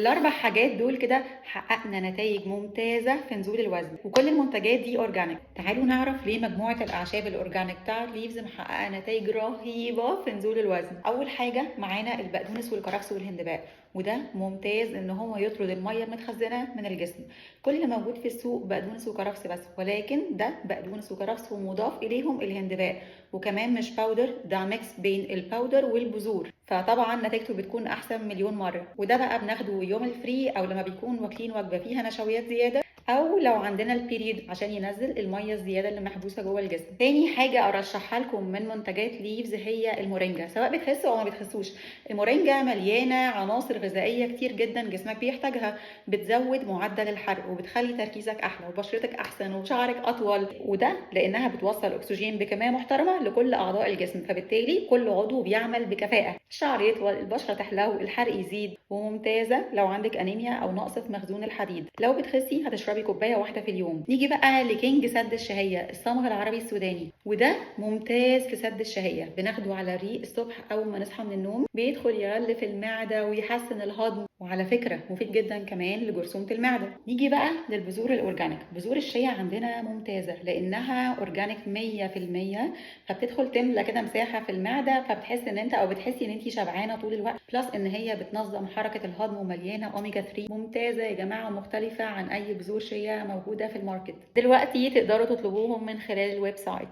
الاربع حاجات دول كده حققنا نتائج ممتازه في نزول الوزن، وكل المنتجات دي اورجانيك. تعالوا نعرف ليه مجموعه الاعشاب الاورجانيك بتاعت ليفز محققه نتائج رهيبه في نزول الوزن. اول حاجه معانا البقدونس والكرفس والهندباء، وده ممتاز ان هو يطرد الميه المتخزنه من الجسم. كل اللي موجود في السوق بقدونس وكرفس بس، ولكن ده بقدونس وكرفس ومضاف اليهم الهندباء، وكمان مش باودر، ده ميكس بين الباودر والبذور، فطبعا نتيجته بتكون احسن مليون مره. وده بقى بناخده يوم الفري او لما بيكون واكلين وجبه فيها نشويات زياده، او لو عندنا البيريد عشان ينزل الميه الزياده اللي محبوسه جوه الجسم. تاني حاجه ارشحها لكم من منتجات ليفز هي المورينجا، سواء بتخسوا او ما بتخسوش. المورينجا مليانه عناصر غذائيه كتير جدا جسمك بيحتاجها، بتزود معدل الحرق وبتخلي تركيزك احلى وبشرتك احسن وشعرك اطول، وده لانها بتوصل اكسجين بكميه محترمه لكل اعضاء الجسم، فبالتالي كل عضو بيعمل بكفاءه. الشعر يطول، البشره تحلو، الحرق يزيد، وممتازه لو عندك انيميا او نقص في مخزون الحديد. لو بتخسي هتشربي كوبايه واحده في اليوم. نيجي بقى لكينج سد الشهيه، الصمغ العربي السوداني، وده ممتاز في سد الشهيه. بناخده على الريق الصبح اول ما نصحى من النوم، بيدخل يغلف المعده ويحسن الهضم، وعلى فكره مفيد جدا كمان لجرثومه المعده. نيجي بقى للبذور الاورجانيك. بذور الشيا عندنا ممتازه لانها اورجانيك 100%، فبتدخل تملى كده مساحه في المعده، فبتحس ان انت او بتحسي ان انت شبعانه طول الوقت. بلس ان هي بتنظم حركه الهضم ومليانه اوميجا 3، ممتازه يا جماعه، مختلفه عن اي بذور شيا موجوده في الماركت. دلوقتي تقدروا تطلبوهم من خلال الويب سايت.